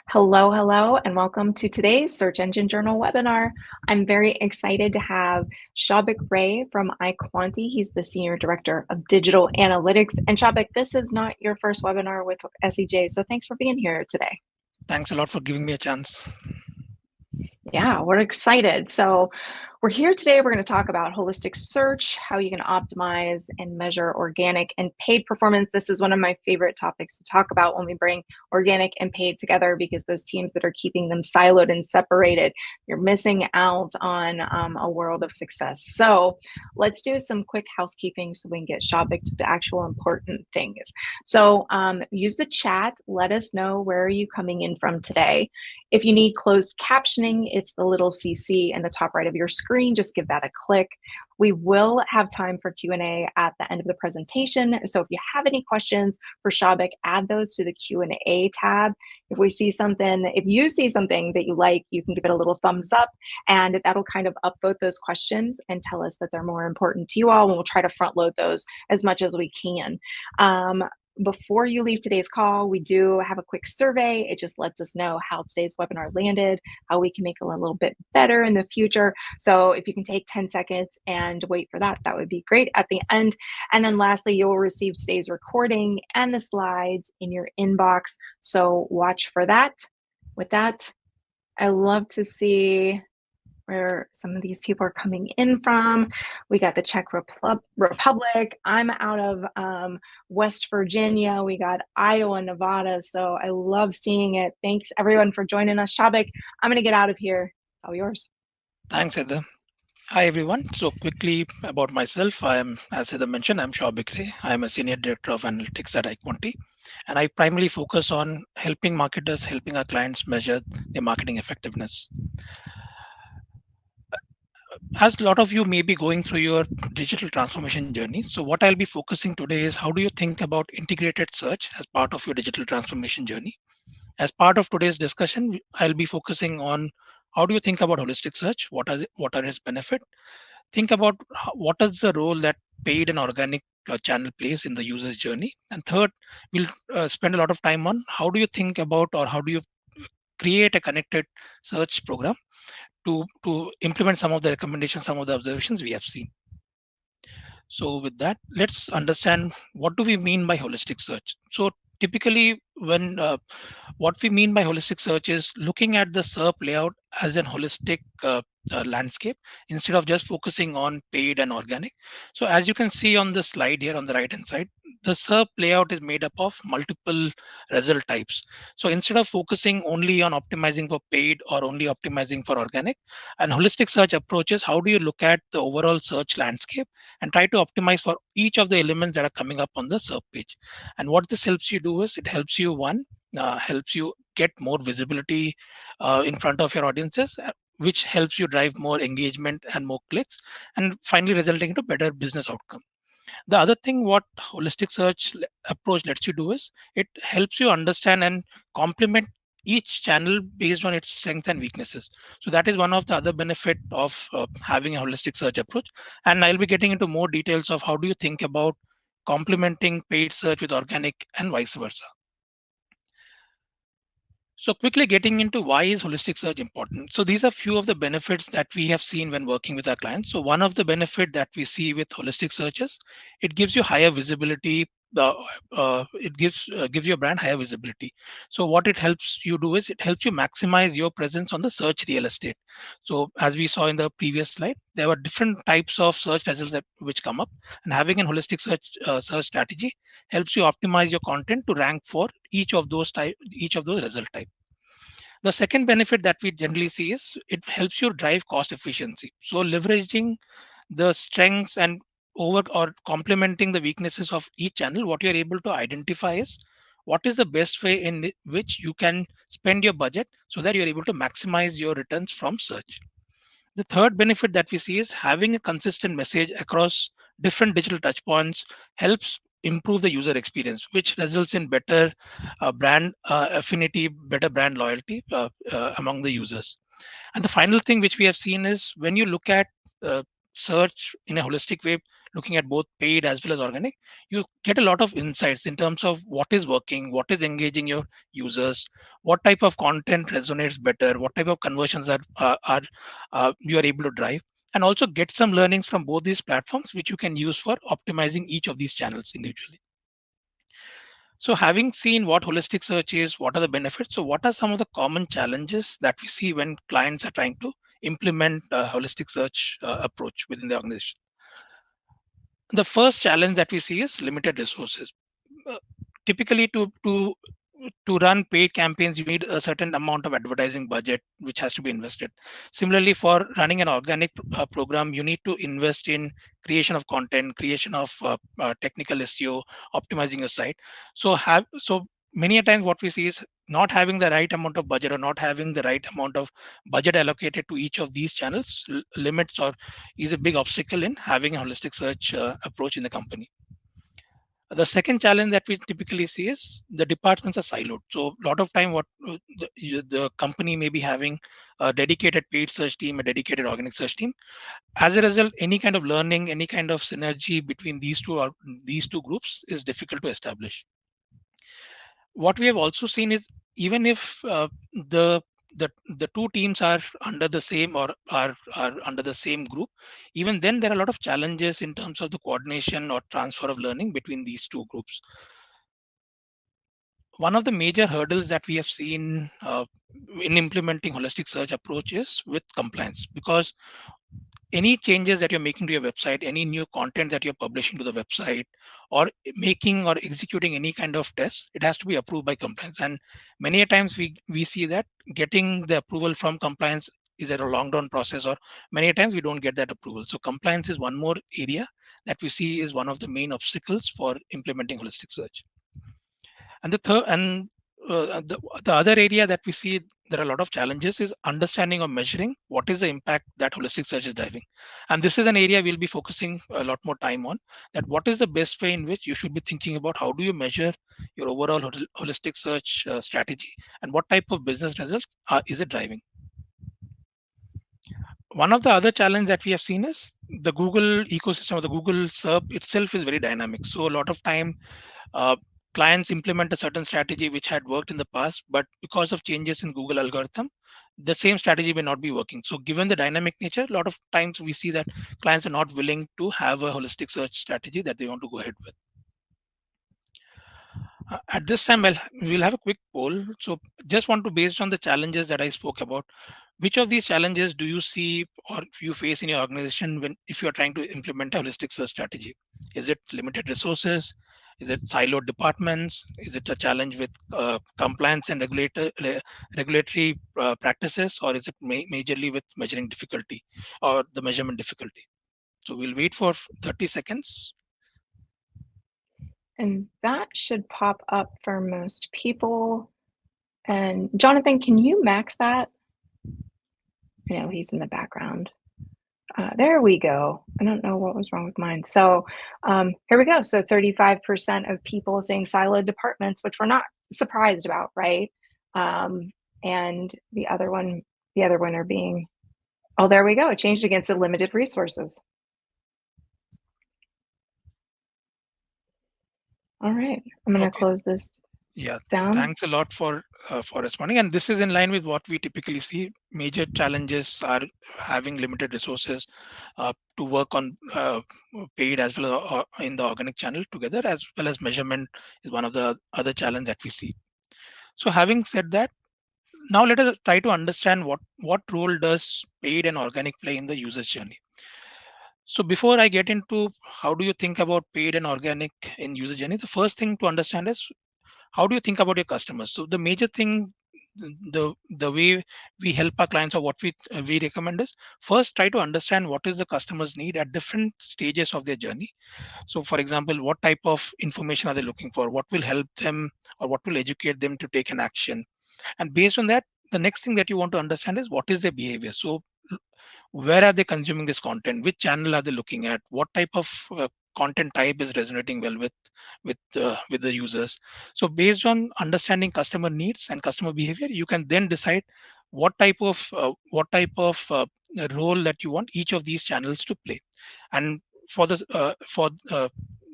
Hello, hello, and welcome to today's Search Engine Journal webinar. I'm very excited to have Shabik Ray from iQuanti. He's the Senior Director of Digital Analytics. And Shabik, this is not your first webinar with SEJ, so thanks for being here today. Thanks a lot for giving me a chance. Yeah, we're excited. So we're here today. We're going to talk about holistic search, how you can optimize and measure organic and paid performance. This is one of my favorite topics to talk about when we bring organic and paid together, because those teams that are keeping them siloed and separated, you're missing out on a world of success. So let's do some quick housekeeping so we can get Shabik to the actual important things. So use the chat. Let us know where are you coming in from today. If you need closed captioning, it's the little CC in the top right of your screen. Just give that a click. We will have time for Q&A at the end of the presentation. So if you have any questions for Shabik, add those to the Q&A tab. If you see something that you like, you can give it a little thumbs up, and that'll kind of upvote those questions and tell us that they're more important to you all, and we'll try to front load those as much as we can. Before you leave today's call, we do have a quick survey. It just lets us know how today's webinar landed, how we can make it a little bit better in the future. So if you can take 10 seconds and wait for that, that would be great at the end. And then lastly, you'll receive today's recording and the slides in your inbox. So watch for that. With that, I love to see where some of these people are coming in from. We got the Czech Republic. I'm out of West Virginia. We got Iowa, Nevada. So I love seeing it. Thanks everyone for joining us. Shabik, I'm gonna get out of here. It's all yours. Thanks, Heather. Hi, everyone. So quickly about myself, as Heather mentioned, I'm Shabik Ray. I'm a Senior Director of Analytics at iQuanti, and I primarily focus on helping marketers, helping our clients measure their marketing effectiveness. As a lot of you may be going through your digital transformation journey, so what I'll be focusing today is how do you think about integrated search as part of your digital transformation journey. As part of today's discussion, I'll be focusing on how do you think about holistic search? What are its benefits? Think about what is the role that paid and organic channel plays in the user's journey. And third, we'll spend a lot of time on how do you think about or how do you create a connected search program to implement some of the recommendations, some of the observations we have seen. So with that, let's understand what do we mean by holistic search. So typically, when what we mean by holistic search is looking at the SERP layout as an holistic landscape instead of just focusing on paid and organic. So as you can see on the slide here on the right hand side, the SERP layout is made up of multiple result types. So instead of focusing only on optimizing for paid or only optimizing for organic, an holistic search approach is how do you look at the overall search landscape and try to optimize for each of the elements that are coming up on the SERP page. And what this helps you do is it helps you helps you get more visibility in front of your audiences, which helps you drive more engagement and more clicks, and finally resulting into better business outcome. The other thing what holistic search approach lets you do is it helps you understand and complement each channel based on its strengths and weaknesses. So that is one of the other benefit of having a holistic search approach. And I'll be getting into more details of how do you think about complementing paid search with organic and vice versa. So quickly getting into why is holistic search important. So these are few of the benefits that we have seen when working with our clients. So one of the benefit that we see with holistic search is it gives you higher visibility. It gives your brand higher visibility. So what it helps you do is it helps you maximize your presence on the search real estate. So as we saw in the previous slide, there were different types of search results which come up, and having an holistic search strategy helps you optimize your content to rank for each of those result types. The second benefit that we generally see is it helps you drive cost efficiency. So leveraging the strengths and over or complementing the weaknesses of each channel, what you're able to identify is what is the best way in which you can spend your budget so that you're able to maximize your returns from search. The third benefit that we see is having a consistent message across different digital touchpoints helps improve the user experience, which results in better brand affinity, better brand loyalty among the users. And the final thing which we have seen is when you look at search in a holistic way, looking at both paid as well as organic, you get a lot of insights in terms of what is working, what is engaging your users, what type of content resonates better, what type of conversions are you are able to drive, and also get some learnings from both these platforms, which you can use for optimizing each of these channels individually. So having seen what holistic search is, what are the benefits? So what are some of the common challenges that we see when clients are trying to implement a holistic search approach within the organization? The first challenge that we see is limited resources. Uh, Typically, to run paid campaigns, you need a certain amount of advertising budget which has to be invested. Similarly, for running an organic program, you need to invest in creation of content, creation of technical SEO, optimizing your site. So many a times what we see is not having the right amount of budget or not having the right amount of budget allocated to each of these channels limits or is a big obstacle in having a holistic search approach in the company. The second challenge that we typically see is the departments are siloed. So a lot of time, what the company may be having a dedicated paid search team, a dedicated organic search team. As a result, any kind of learning, any kind of synergy between these two groups is difficult to establish. What we have also seen is even if the the two teams are under the same or are under the same group, even then there are a lot of challenges in terms of the coordination or transfer of learning between these two groups. One of the major hurdles that we have seen in implementing holistic search approach is with compliance, because any changes that you're making to your website, any new content that you're publishing to the website, or making or executing any kind of test, it has to be approved by compliance. And many a times we see that getting the approval from compliance is at a long run process, or many a times we don't get that approval. So compliance is one more area that we see is one of the main obstacles for implementing holistic search. And the third and the other area that we see there are a lot of challenges is understanding or measuring what is the impact that holistic search is driving. And this is an area we'll be focusing a lot more time on, that what is the best way in which you should be thinking about how do you measure your overall holistic search strategy, and what type of business results is it driving. One of the other challenge that we have seen is the Google ecosystem or the Google SERP itself is very dynamic. So a lot of time uh, clients implement a certain strategy which had worked in the past, but because of changes in Google algorithm, the same strategy may not be working. So given the dynamic nature, a lot of times we see that clients are not willing to have a holistic search strategy that they want to go ahead with. At this time, we'll have a quick poll. So just want to, based on the challenges that I spoke about, which of these challenges do you see or you face in your organization when if you are trying to implement a holistic search strategy? Is it limited resources? Is it siloed departments? Is it a challenge with compliance and regulatory practices, or is it majorly with measuring difficulty or the measurement difficulty? So we'll wait for 30 seconds. And that should pop up for most people. And Jonathan, can you max that? You know, he's in the background. There we go. I don't know what was wrong with mine. So here we go. So 35% of people saying siloed departments, which we're not surprised about, right? And the other winner being, oh, there we go. It changed against the limited resources. All right, I'm going to close this down. Thanks a lot for responding. And this is in line with what we typically see. Major challenges are having limited resources to work on paid as well as in the organic channel together, as well as measurement is one of the other challenge that we see. So having said that, now let us try to understand what role does paid and organic play in the user journey. So before I get into how do you think about paid and organic in user journey, the first thing to understand is how do you think about your customers. So the major thing, the way we help our clients or what we recommend is first try to understand what is the customer's need at different stages of their journey. So for example, what type of information are they looking for, what will help them or what will educate them to take an action, and based on that, the next thing that you want to understand is what is their behavior. So where are they consuming this content, which channel are they looking at, what type of content type is resonating well with the users. So based on understanding customer needs and customer behavior, you can then decide what type of role that you want each of these channels to play. And for this,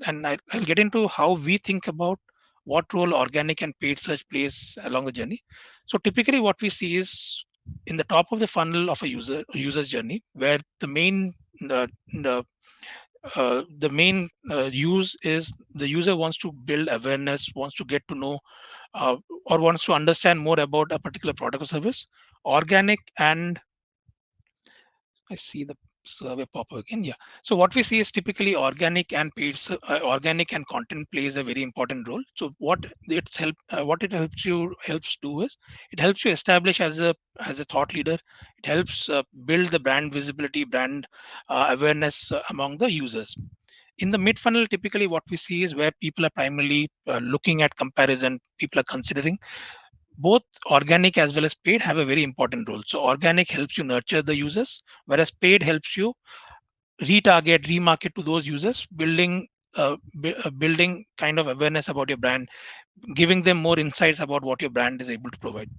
and I'll get into how we think about what role organic and paid search plays along the journey. So typically, what we see is in the top of the funnel of a user's journey, where uh, the the main use is the user wants to build awareness, wants to get to know, or wants to understand more about a particular product or service. Organic and I see the survey pop up again. Yeah. So what we see is typically organic and organic and content plays a very important role. So what it helps do is it helps you establish as a thought leader. It helps build the brand visibility, brand awareness among the users. In the mid funnel, typically what we see is where people are primarily looking at comparison. People are considering both organic as well as paid have a very important role. So organic helps you nurture the users, whereas paid helps you retarget, remarket to those users, building kind of awareness about your brand, giving them more insights about what your brand is able to provide.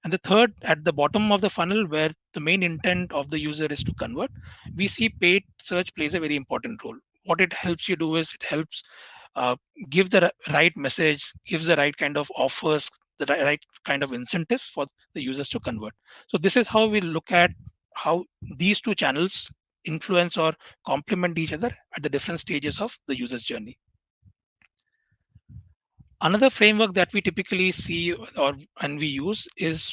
And the third, at the bottom of the funnel, where the main intent of the user is to convert, we see paid search plays a very important role. What it helps you do is it helps uh, give the right message, gives the right kind of offers, the right kind of incentives for the users to convert. So this is how we look at how these two channels influence or complement each other at the different stages of the user's journey. Another framework that we typically see or and we use is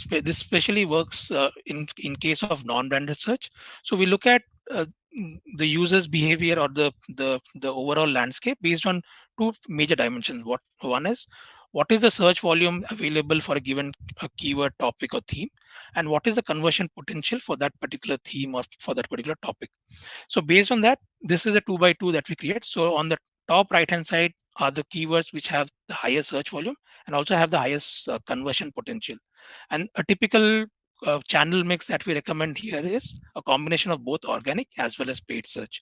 this especially works in case of non-branded search. So we look at uh, the user's behavior or the overall landscape based on two major dimensions. What one is, what is the search volume available for a given keyword, topic, or theme, and what is the conversion potential for that particular theme or for that particular topic. So based on that, this is a 2 by 2 that we create. So on the top right hand side are the keywords which have the highest search volume and also have the highest conversion potential. And a typical channel mix that we recommend here is a combination of both organic as well as paid search.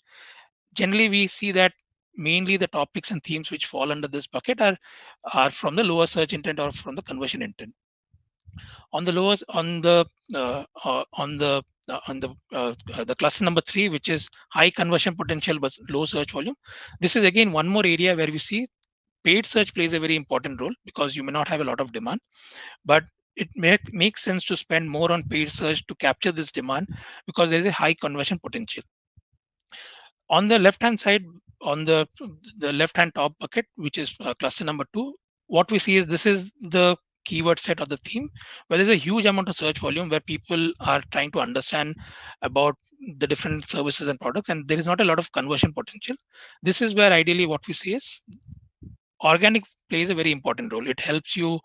Generally, we see that mainly the topics and themes which fall under this bucket are from the lower search intent or from the conversion intent. On the lowest on the cluster number 3, which is high conversion potential but low search volume, this is again one more area where we see paid search plays a very important role because you may not have a lot of demand, but it makes sense to spend more on paid search to capture this demand because there's a high conversion potential. On the left hand side, on the left hand top bucket, which is cluster number 2, what we see is this is the keyword set or the theme where there's a huge amount of search volume where people are trying to understand about the different services and products, and there is not a lot of conversion potential. This is where ideally what we see is organic plays a very important role. It helps you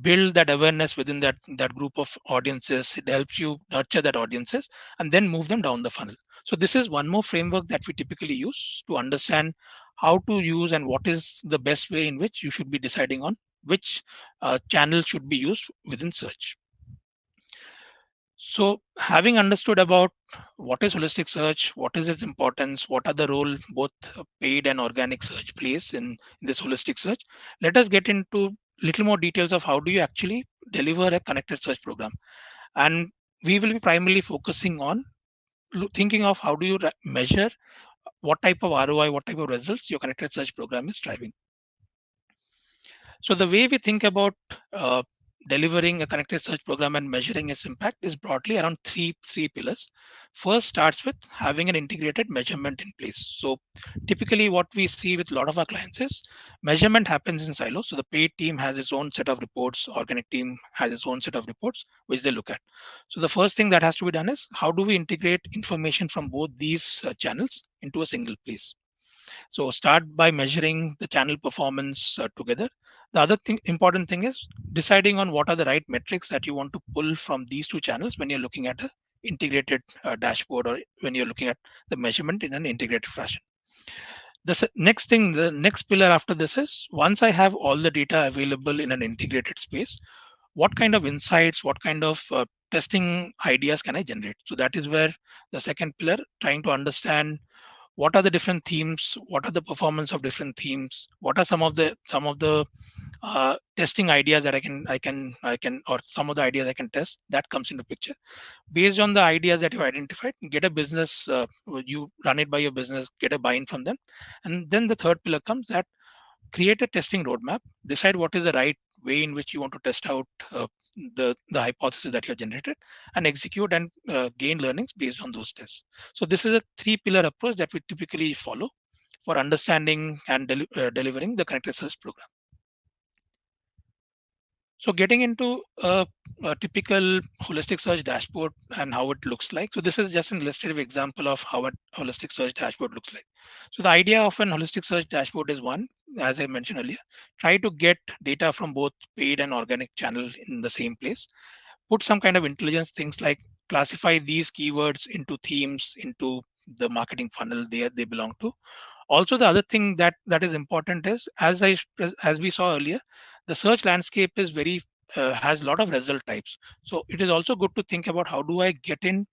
build that awareness within that group of audiences. It helps you nurture that audiences and then move them down the funnel. So this is one more framework that we typically use to understand how to use and what is the best way in which you should be deciding on which channel should be used within search. So having understood about what is holistic search, what is its importance, what are the role both paid and organic search plays in this holistic search, let us get into little more details of how do you actually deliver a connected search program. And we will be primarily focusing on thinking of how do you measure what type of ROI, what type of results your connected search program is driving. So the way we think about delivering a connected search program and measuring its impact is broadly around three pillars. First starts with having an integrated measurement in place. So typically what we see with a lot of our clients is measurement happens in silos. So the paid team has its own set of reports, organic team has its own set of reports, which they look at. So the first thing that has to be done is how do we integrate information from both these channels into a single place. So start by measuring the channel performance together. The other important thing is deciding on what are the right metrics that you want to pull from these two channels when you're looking at an integrated dashboard or when you're looking at the measurement in an integrated fashion. The next pillar after this is once I have all the data available in an integrated space, what kind of insights, what kind of testing ideas can I generate? So that is where the second pillar, trying to understand what are the different themes, what are the performance of different themes, what are some of the testing ideas that I can, or some of the ideas I can test, that comes into picture. Based on the ideas that you've identified, get a business, you run it by your business, get a buy-in from them. And then the third pillar comes, that create a testing roadmap, decide what is the right way in which you want to test out the hypothesis that you have generated, and execute and gain learnings based on those tests. So this is a three-pillar approach that we typically follow for understanding and delivering the connected search program. So getting into a typical holistic search dashboard and how it looks like. So this is just an illustrative example of how a holistic search dashboard looks like. So the idea of an holistic search dashboard is, one, as I mentioned earlier, try to get data from both paid and organic channel in the same place. Put some kind of intelligence, things like classify these keywords into themes, into the marketing funnel they belong to. Also, the other thing that is important is, as we saw earlier, the search landscape is very has a lot of result types. So it is also good to think about, how do I get in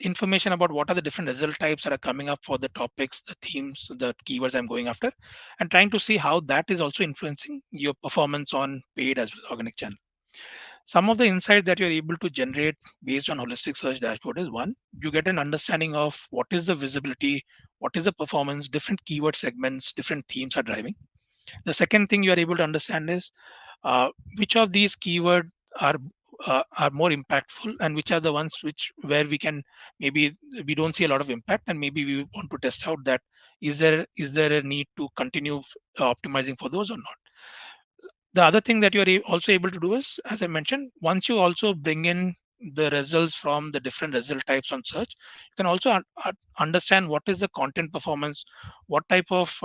information about what are the different result types that are coming up for the topics, the themes, the keywords I'm going after, and trying to see how that is also influencing your performance on paid as well as organic channel. Some of the insights that you're able to generate based on holistic search dashboard is, one, you get an understanding of what is the visibility, what is the performance, different keyword segments, different themes are driving. The second thing you are able to understand is which of these keywords are are more impactful, and which are the ones where we can, maybe we don't see a lot of impact, and maybe we want to test out that is there a need to continue optimizing for those or not. The other thing that you are also able to do is, as I mentioned, once you also bring in the results from the different result types on search, you can also understand what is the content performance, what type of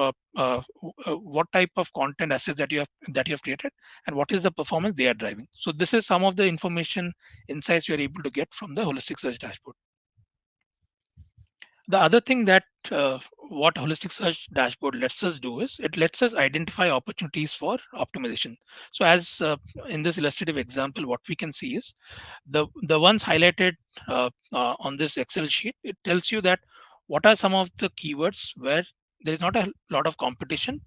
what type of content assets that you have created, and what is the performance they are driving. So this is some of the information insights you are able to get from the holistic search dashboard. The other thing that what holistic search dashboard lets us do is, it lets us identify opportunities for optimization. So as in this illustrative example, what we can see is the ones highlighted on this Excel sheet. It tells you that what are some of the keywords where there is not a lot of competition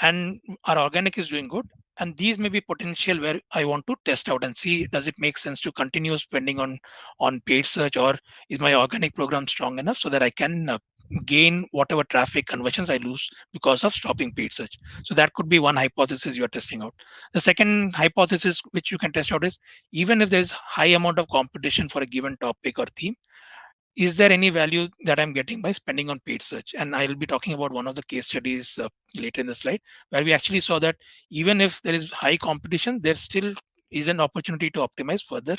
and our organic is doing good, and these may be potential where I want to test out and see, does it make sense to continue spending on paid search, or is my organic program strong enough so that I can gain whatever traffic conversions I lose because of stopping paid search. So that could be one hypothesis you are testing out. The second hypothesis which you can test out is, even if there's high amount of competition for a given topic or theme, is there any value that I'm getting by spending on paid search? And I'll be talking about one of the case studies later in the slide, where we actually saw that even if there is high competition, there still is an opportunity to optimize further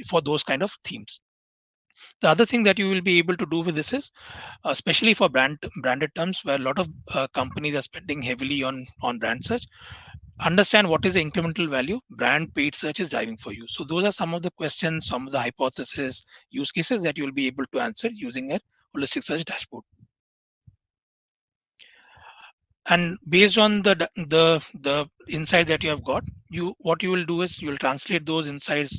for those kind of themes. The other thing that you will be able to do with this is, especially for branded terms, where a lot of companies are spending heavily on brand search, understand what is the incremental value brand paid search is driving for you. So those are some of the questions, some of the hypotheses, use cases that you will be able to answer using a holistic search dashboard. And based on the insights that you have got, what you will do is, you will translate those insights,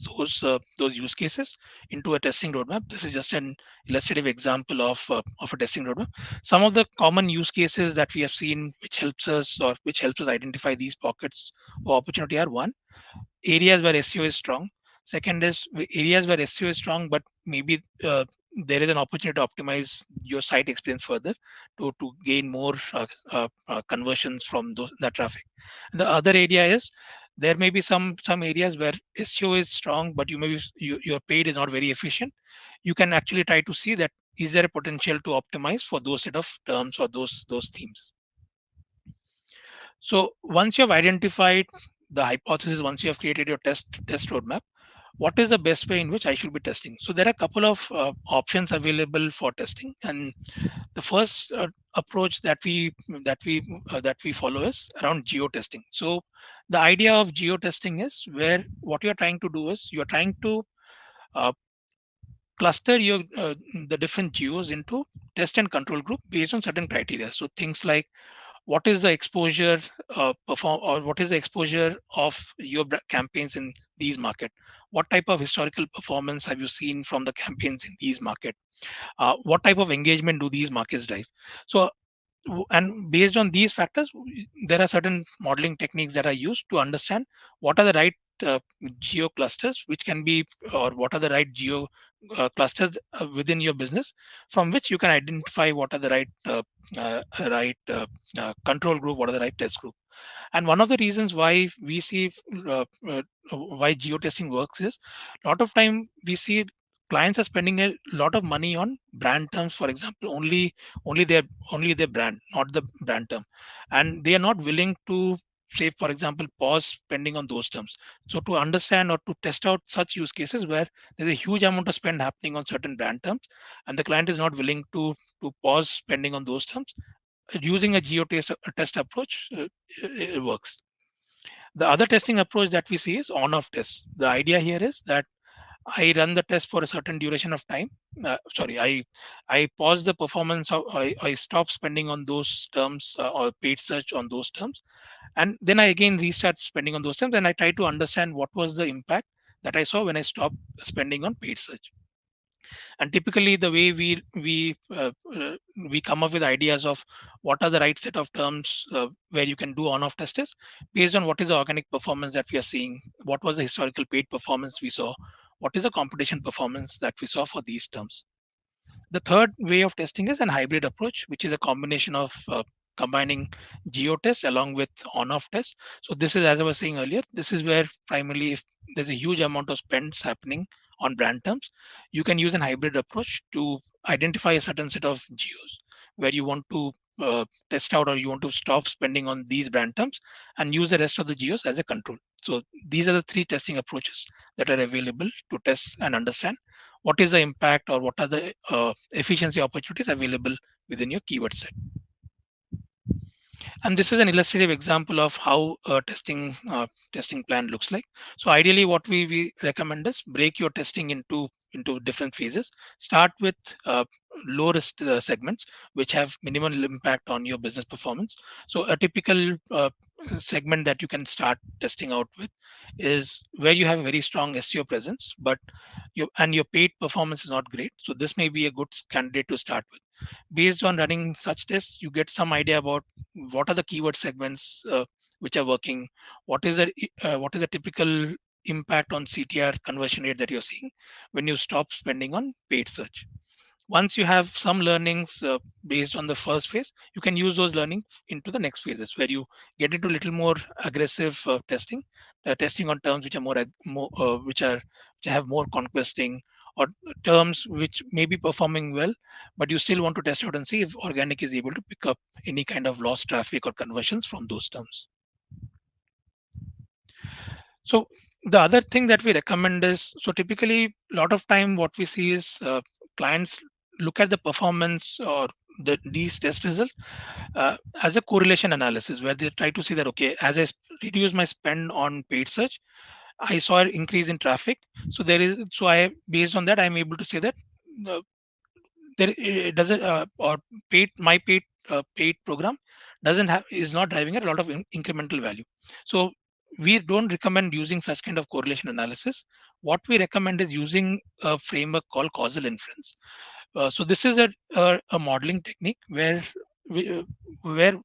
those use cases into a testing roadmap. This is just an illustrative example of a testing roadmap. Some of the common use cases that we have seen, which helps us identify these pockets of opportunity, are, one, areas where SEO is strong. Second is areas where SEO is strong, but maybe there is an opportunity to optimize your site experience further to gain more conversions from that traffic. The other area is, there may be some areas where SEO is strong, but your paid is not very efficient. You can actually try to see that, is there a potential to optimize for those set of terms or those themes. So once you have identified the hypothesis, once you have created your test roadmap, what is the best way in which I should be testing? So there are a couple of options available for testing, and the first approach that we follow is around geo testing. So the idea of geo testing is, where what you're trying to do is, you're trying to uh, cluster the different geos into test and control group based on certain criteria. So things like, what is the exposure what is the exposure of your campaigns in these market? What type of historical performance have you seen from the campaigns in these market? What type of engagement do these markets drive? So and based on these factors, there are certain modeling techniques that are used to understand what are the right geo clusters which can be, or what are the right geo clusters within your business, from which you can identify what are the right control group, what are the right test group. And one of the reasons why we see why geo testing works is, a lot of time we see clients are spending a lot of money on brand terms, for example, only their only their brand, not the brand term, and they are not willing to, say for example, pause spending on those terms. So to understand or to test out such use cases where there's a huge amount of spend happening on certain brand terms and the client is not willing to pause spending on those terms, using a geo test approach it works. The other testing approach that we see is on-off tests. The idea here is that I run the test for a certain duration of time. I pause the performance. I stop spending on those terms or paid search on those terms, and then I again restart spending on those terms. And I try to understand what was the impact that I saw when I stopped spending on paid search. And typically the way we come up with ideas of what are the right set of terms where you can do on-off tests is based on what is the organic performance that we are seeing, what was the historical paid performance we saw, what is the competition performance that we saw for these terms. The third way of testing is an hybrid approach, which is a combination of combining geo tests along with on-off tests. So this is, as I was saying earlier, this is where primarily if there's a huge amount of spends happening on brand terms, you can use an hybrid approach to identify a certain set of geos where you want to test out or you want to stop spending on these brand terms and use the rest of the geos as a control. So these are the three testing approaches that are available to test and understand what is the impact or what are the efficiency opportunities available within your keyword set. And this is an illustrative example of how a testing plan looks like. So ideally, what we recommend is break your testing into different phases. Start with low risk segments which have minimal impact on your business performance. So a typical segment that you can start testing out with is where you have a very strong SEO presence, but your paid performance is not great. So this may be a good candidate to start with. Based on running such tests, you get some idea about what are the keyword segments which are working, what is the typical impact on CTR conversion rate that you're seeing when you stop spending on paid search. Once you have some learnings based on the first phase, you can use those learnings into the next phases where you get into a little more aggressive testing on terms which are which have more conquesting, or terms which may be performing well, but you still want to test out and see if organic is able to pick up any kind of lost traffic or conversions from those terms. So the other thing that we recommend is, so typically a lot of time what we see is clients look at the performance or these test results as a correlation analysis where they try to see that, okay, as I reduce my spend on paid search, I saw an increase in traffic. So based on that, I'm able to say that uh, there it doesn't or paid program doesn't have is not driving a lot of incremental value. So we don't recommend using such kind of correlation analysis. What we recommend is using a framework called causal inference. So this is a modeling technique where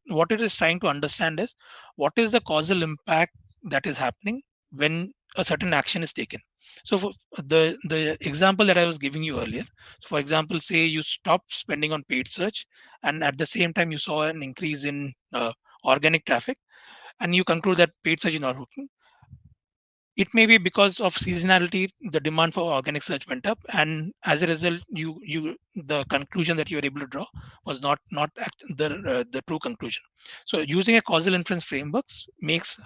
what it is trying to understand is what is the causal impact that is happening when a certain action is taken. So for the example that I was giving you earlier, so for example, say you stop spending on paid search, and at the same time you saw an increase in organic traffic, and you conclude that paid search is not working. It may be because of seasonality, the demand for organic search went up, and as a result, the conclusion that you were able to draw was not the true conclusion. So using a causal inference frameworks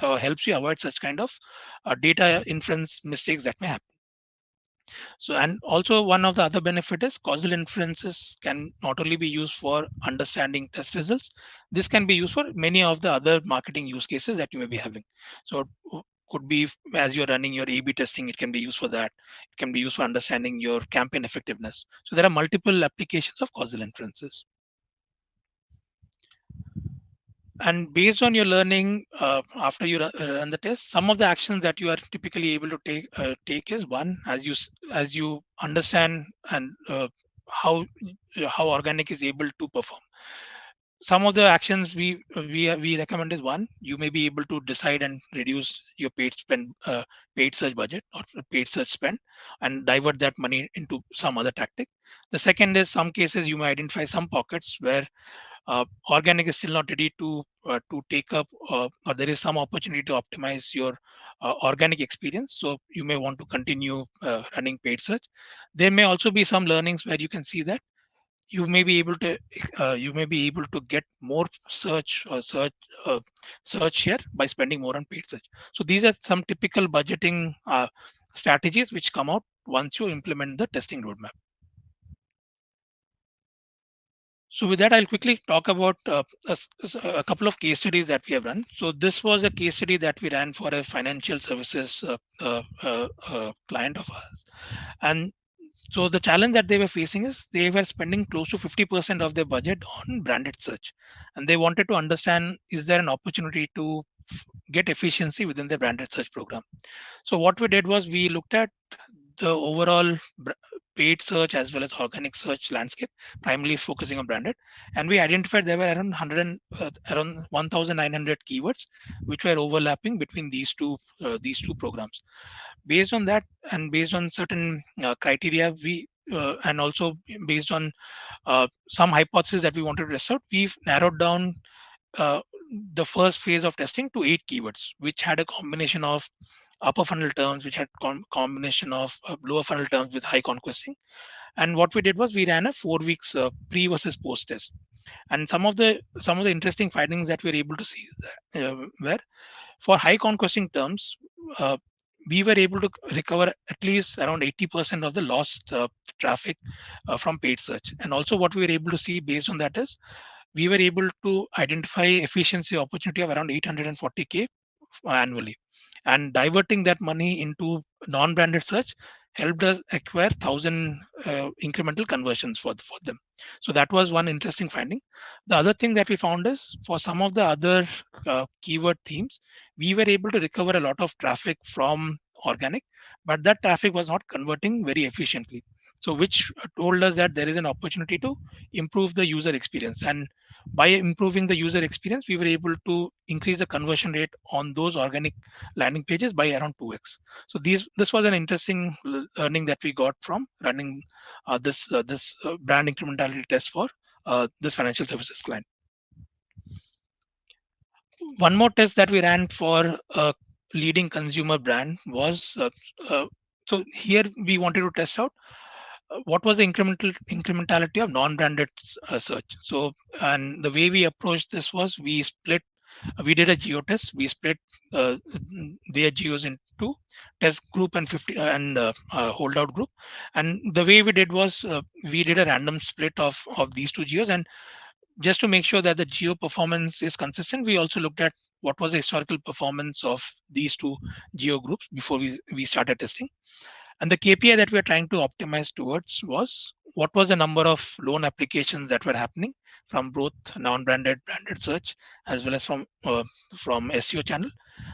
helps you avoid such kind of data inference mistakes that may happen. So, and also one of the other benefit is causal inferences can not only be used for understanding test results, this can be used for many of the other marketing use cases that you may be having. So could be as you're running your A/B testing, it can be used for that. It can be used for understanding your campaign effectiveness. So there are multiple applications of causal inferences. And based on your learning after you run the test, some of the actions that you are typically able to take is one, as you understand and how organic is able to perform. some of the actions we recommend is: one, you may be able to decide and reduce your paid search budget or paid search spend, and divert that money into some other tactic. The second is, some cases you may identify some pockets where organic is still not ready to take up, or there is some opportunity to optimize your organic experience. So you may want to continue running paid search. There may also be some learnings where you can see that you may be able to get more uh, search share by spending more on paid search. So these are some typical budgeting strategies which come out once you implement the testing roadmap. So with that, I'll quickly talk about a couple of case studies that we have run. So this was a case study that we ran for a financial services client of ours. And so the challenge that they were facing is they were spending close to 50% of their budget on branded search. And they wanted to understand, is there an opportunity to get efficiency within the branded search program? So what we did was we looked at the overall paid search as well as organic search landscape, primarily focusing on branded, and we identified there were around 1,900 keywords which were overlapping between these two programs. Based on that, and based on certain criteria, we and also based on some hypotheses that we wanted to test out, we've narrowed down uh, the first phase of testing to 8 keywords, which had a combination of upper funnel terms, which had combination of lower funnel terms with high conquesting. And what we did was we ran a 4 weeks pre versus post test. And some of the interesting findings that we were able to see were, for high conquesting terms, uh, we were able to recover at least around 80% of the lost traffic from paid search. And also what we were able to see based on that is, we were able to identify efficiency opportunity of around 840K annually. And diverting that money into non-branded search helped us acquire 1,000 incremental conversions for them. So that was one interesting finding. The other thing that we found is, for some of the other keyword themes, we were able to recover a lot of traffic from organic, but that traffic was not converting very efficiently. So which told us that there is an opportunity to improve the user experience. And by improving the user experience, we were able to increase the conversion rate on those organic landing pages by around 2x. So this was an interesting learning that we got from running this brand incrementality test for this financial services client. One more test that we ran for a leading consumer brand was so here we wanted to test out what was the incrementality of non-branded search. So, and the way we approached this was, we did a geo test. We split their geos into test group and 50 and holdout group. And the way we did was, we did a random split of these two geos. And just to make sure that the geo performance is consistent, we also looked at what was the historical performance of these two geo groups before we started testing. And the KPI that we are trying to optimize towards was, what was the number of loan applications that were happening from both non-branded, branded search, as well as from SEO channel.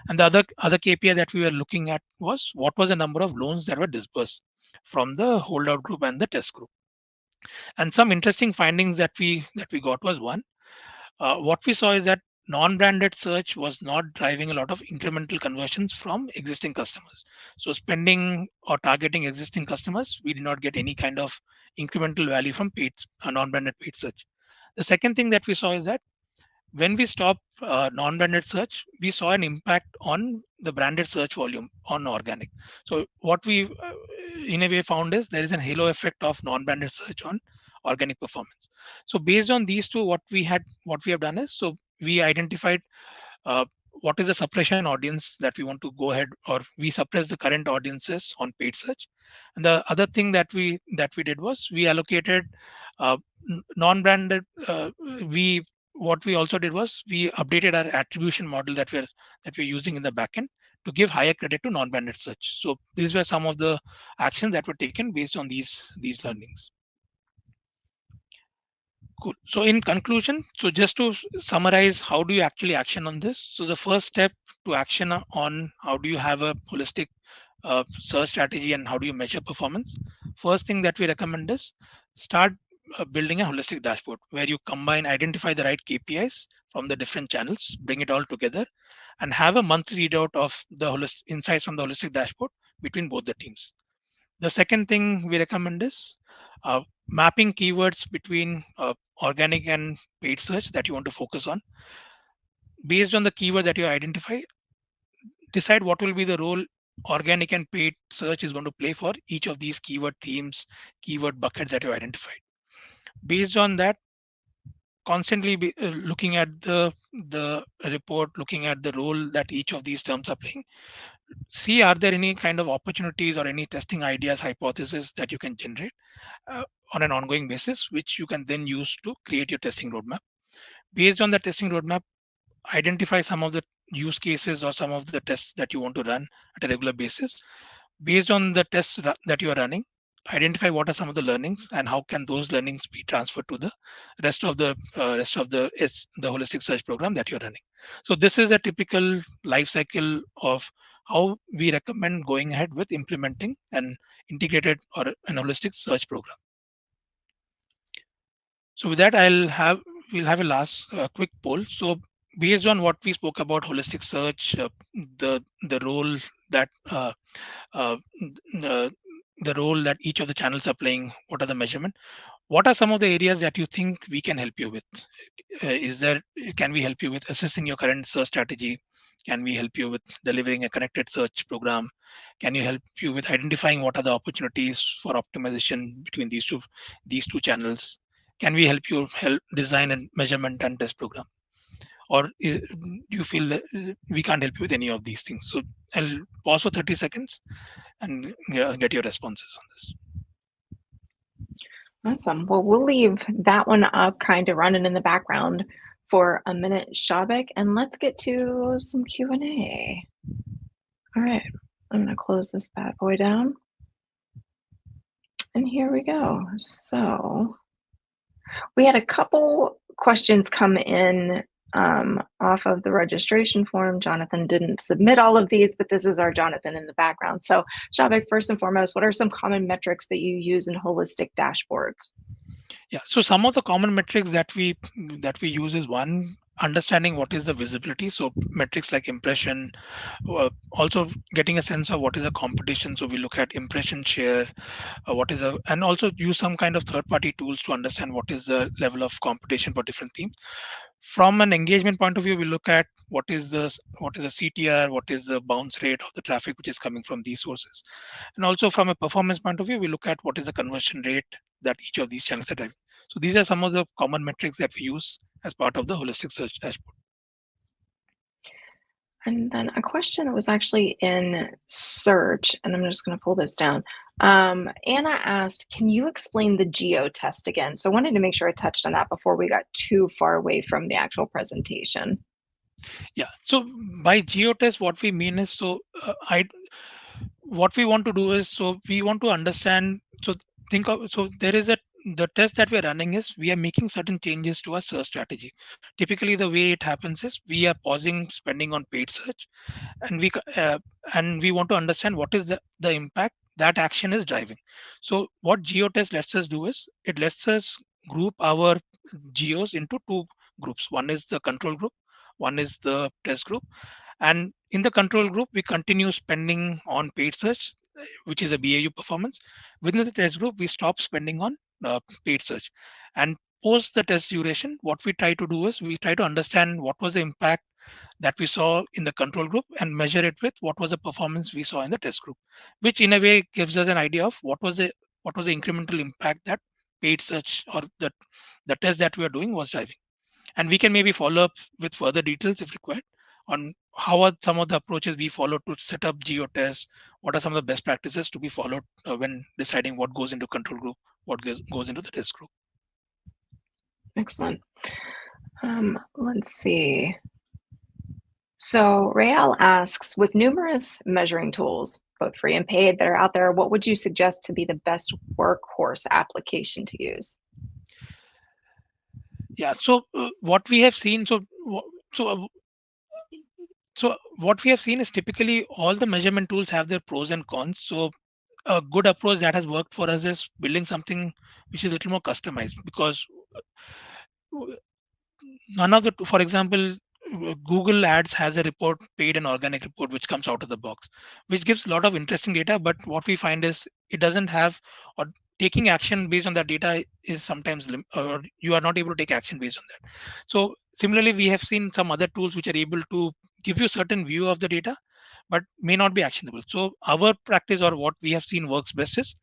And the other KPI that we were looking at was, what was the number of loans that were disbursed from the holdout group and the test group. And some interesting findings that we got was, one, what we saw is that non-branded search was not driving a lot of incremental conversions from existing customers. So spending or targeting existing customers, we did not get any kind of incremental value from non-branded paid search. The second thing that we saw is that when we stopped non-branded search, we saw an impact on the branded search volume on organic. So what we in a way found is, there is an halo effect of non-branded search on organic performance. So based on these two, what we have done is, so we identified what is the suppression audience that we want to go ahead, or we suppress the current audiences on paid search. And the other thing that we did was, we allocated non-branded we what we also did was, we updated our attribution model that we're using in the backend to give higher credit to non-branded search. So these were some of the actions that were taken based on these learnings. Cool. So in conclusion, so just to summarize, how do you actually action on this? So the first step to action on how do you have a holistic search strategy and how do you measure performance? First thing that we recommend is, start building a holistic dashboard where you identify the right KPIs from the different channels, bring it all together, and have a monthly readout of the insights from the holistic dashboard between both the teams. The second thing we recommend is mapping keywords between organic and paid search that you want to focus on. Based on the keyword that you identify, decide what will be the role organic and paid search is going to play for each of these keyword themes, keyword buckets that you identified. Based on that, constantly looking at the report, looking at the role that each of these terms are playing. See, are there any kind of opportunities or any testing ideas, hypotheses that you can generate on an ongoing basis, which you can then use to create your testing roadmap. Based on the testing roadmap, identify some of the use cases or some of the tests that you want to run at a regular basis. Based on the tests that you are running, identify what are some of the learnings and how can those learnings be transferred to the rest of the holistic search program that you're running. So this is a typical life cycle of how we recommend going ahead with implementing an integrated or an holistic search program. So with that, we'll have a last quick poll. So based on what we spoke about holistic search, the role that the role that each of the channels are playing, what are the measurement? What are some of the areas that you think we can help you with? Can we help you with assessing your current search strategy? Can we help you with delivering a connected search program? Can you help you with identifying what are the opportunities for optimization between these two channels? Can we help you design a measurement and test program? Or do you feel that we can't help you with any of these things? So I'll pause for 30 seconds and get your responses on this. Awesome. Well, we'll leave that one up kind of running in the background for a minute, Shavik, and let's get to some Q&A. All right, I'm going to close this bad boy down. And here we go. So we had a couple questions come in off of the registration form. Jonathan didn't submit all of these, but this is our Jonathan in the background. So Shavik, first and foremost, what are some common metrics that you use in holistic dashboards? Yeah, so some of the common metrics that we use is one, understanding what is the visibility. So metrics like impression, also getting a sense of what is the competition. So we look at impression share, and also use some kind of third-party tools to understand what is the level of competition for different themes. From an engagement point of view, we look at what is the CTR, what is the bounce rate of the traffic which is coming from these sources. And also from a performance point of view, we look at what is the conversion rate that each of these channels are driving. So these are some of the common metrics that we use as part of the holistic search dashboard. And then a question that was actually in search, and I'm just going to pull this down. Anna asked, can you explain the geo test again? So I wanted to make sure I touched on that before we got too far away from the actual presentation. Yeah, so by geo test, what we mean is, what we want to do is, so we want to understand, the test that we're running is we are making certain changes to our search strategy. Typically, the way it happens is we are pausing spending on paid search, and we want to understand what is the impact that action is driving. So what GeoTest lets us do is it lets us group our geos into two groups. One is the control group, one is the test group. And in the control group, we continue spending on paid search, which is a BAU performance. Within the test group, we stop spending on paid search. And post the test duration, what we try to do is we try to understand what was the impact that we saw in the control group and measure it with what was the performance we saw in the test group, which in a way gives us an idea of what was the incremental impact that paid search or the test that we are doing was driving. And we can maybe follow up with further details if required on how are some of the approaches we follow to set up geotests, what are some of the best practices to be followed when deciding what goes into control group, what goes into the test group. Excellent. Let's see. So Rael asks, with numerous measuring tools, both free and paid, that are out there, what would you suggest to be the best workhorse application to use? Yeah, so what we have seen, so what we have seen is typically all the measurement tools have their pros and cons. So a good approach that has worked for us is building something which is a little more customized, because none of the, for example, Google Ads has a report, paid and organic report, which comes out of the box, which gives a lot of interesting data. But what we find is it doesn't have, or taking action based on that data is sometimes or you are not able to take action based on that. So similarly, we have seen some other tools which are able to give you certain view of the data, but may not be actionable. So our practice, or what we have seen works best, is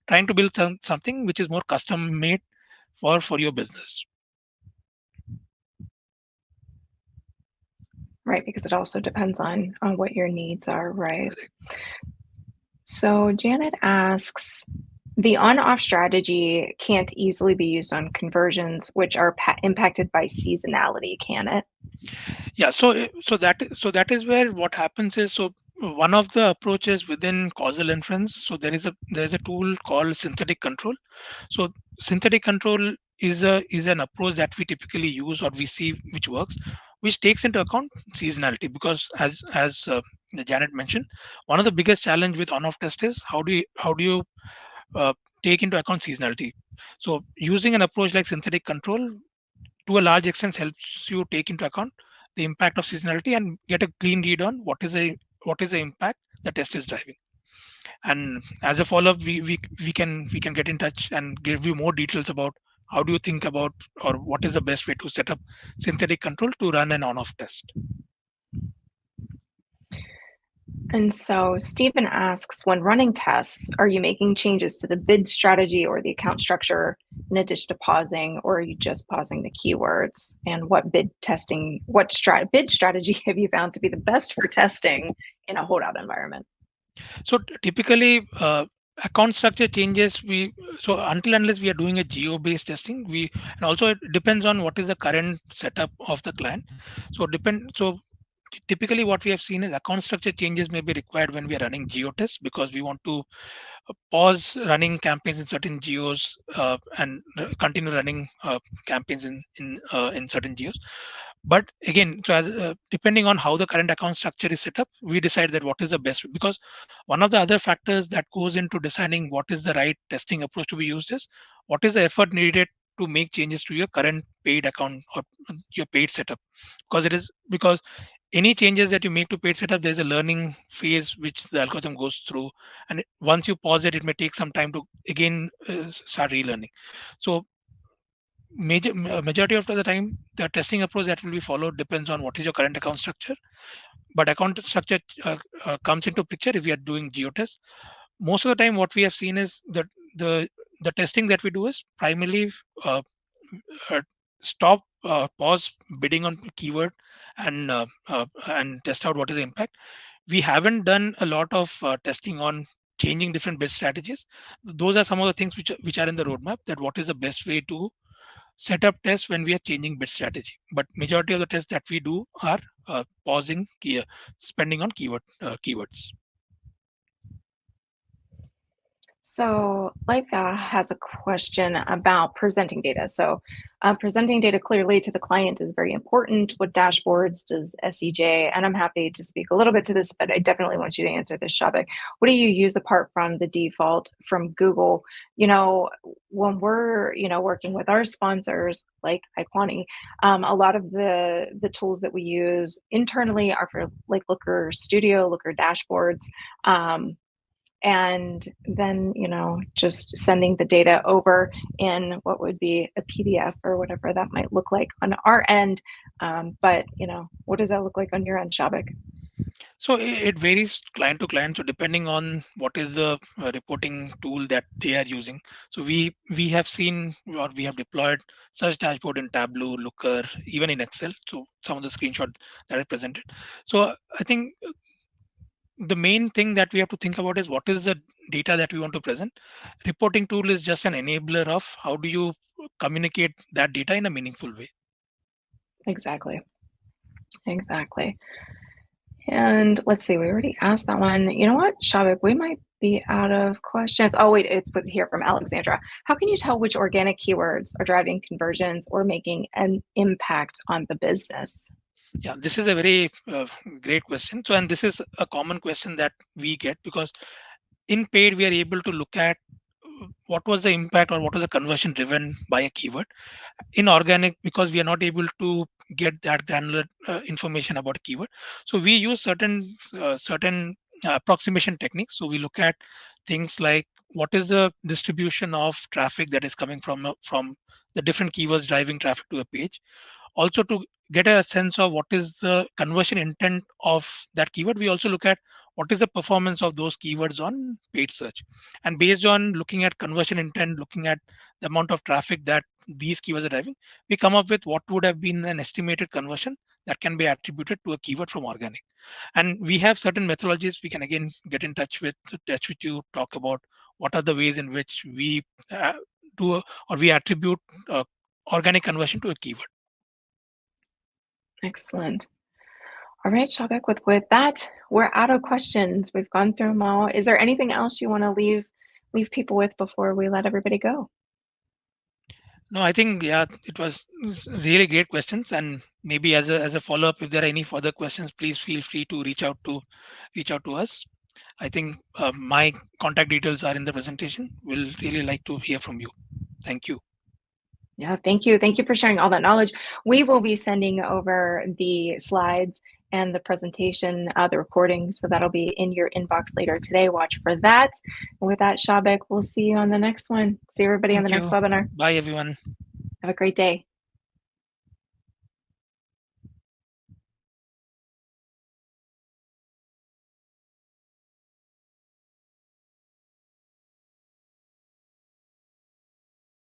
trying to build something which is more custom made for your business. Right, because it also depends on what your needs are, right? So Janet asks, the on-off strategy can't easily be used on conversions, which are impacted by seasonality, can it? Yeah, so that is where what happens is, so one of the approaches within causal inference, so there is a tool called synthetic control. So synthetic control is an approach that we typically use, or we see which works, which takes into account seasonality. Because as Janet mentioned, one of the biggest challenge with on-off test is how do you uh, take into account seasonality. So using an approach like synthetic control to a large extent helps you take into account the impact of seasonality and get a clean read on what is the impact the test is driving. And as a follow-up, we can get in touch and give you more details about how do you think about, or what is the best way to set up synthetic control to run an on-off test. And so Stephen asks, when running tests, are you making changes to the bid strategy or the account structure in addition to pausing, or are you just pausing the keywords? And what bid strategy have you found to be the best for testing in a holdout environment? So typically, account structure changes, so until unless we are doing a geo based testing, and also it depends on what is the current setup of the client. So typically what we have seen is account structure changes may be required when we are running geo tests, because we want to pause running campaigns in certain geos, and continue running campaigns in certain geos. But again, so depending on how the current account structure is set up, we decide that what is the best, because one of the other factors that goes into deciding what is the right testing approach to be used is what is the effort needed to make changes to your current paid account or your paid setup. Because any changes that you make to paid setup, there's a learning phase which the algorithm goes through, and once you pause it, it may take some time to again start relearning. So majority of the time, the testing approach that will be followed depends on what is your current account structure. But account structure comes into picture if we are doing geotest. Most of the time, what we have seen is that the testing that we do is primarily uh, stop, pause bidding on keyword, and test out what is the impact. We haven't done a lot of testing on changing different bid strategies. Those are some of the things which are in the roadmap, that what is the best way to set up tests when we are changing bid strategy. But majority of the tests that we do are pausing spending on keywords. So Life has a question about presenting data. So presenting data clearly to the client is very important. What dashboards does SEJ? And I'm happy to speak a little bit to this, but I definitely want you to answer this, Shavik. What do you use apart from the default from Google? When we're, working with our sponsors like Iquani, a lot of the tools that we use internally are for like Looker Studio, Looker dashboards. And then just sending the data over in what would be a PDF or whatever that might look like on our end. But what does that look like on your end, Shavik? So it varies client to client. So depending on what is the reporting tool that they are using. So we have seen, or we have deployed such dashboard in Tableau, Looker, even in Excel. So some of the screenshot that I presented. So I think the main thing that we have to think about is what is the data that we want to present. Reporting tool is just an enabler of how do you communicate that data in a meaningful way. Exactly. And let's see, we already asked that one. You know what, Shavik, we might be out of questions. Oh, wait, it's here from Alexandra. How can you tell which organic keywords are driving conversions or making an impact on the business? Yeah, this is a very great question. So, and this is a common question that we get, because in paid, we are able to look at what was the impact or what was the conversion driven by a keyword. In organic, because we are not able to get that granular information about a keyword, so we use certain approximation techniques. So we look at things like what is the distribution of traffic that is coming from the different keywords driving traffic to a page, also to get a sense of what is the conversion intent of that keyword. We also look at what is the performance of those keywords on paid search, and based on looking at conversion intent, looking at the amount of traffic that these keywords are driving, we come up with what would have been an estimated conversion that can be attributed to a keyword from organic. And we have certain methodologies. We can again get in touch with you, talk about what are the ways in which we do or we attribute organic conversion to a keyword. Excellent. All right, Shabik, with that, we're out of questions. We've gone through them all. Is there anything else you want to leave people with before we let everybody go? No, I think it was really great questions, and maybe as a follow up, if there are any further questions, please feel free to reach out to us. I think my contact details are in the presentation. We'll really like to hear from you. Thank you. Yeah, thank you. Thank you for sharing all that knowledge. We will be sending over the slides and the presentation, the recording, so that'll be in your inbox later today. Watch for that. And with that, Shabik, we'll see you on the next one. See everybody on the next webinar. Bye, everyone. Have a great day.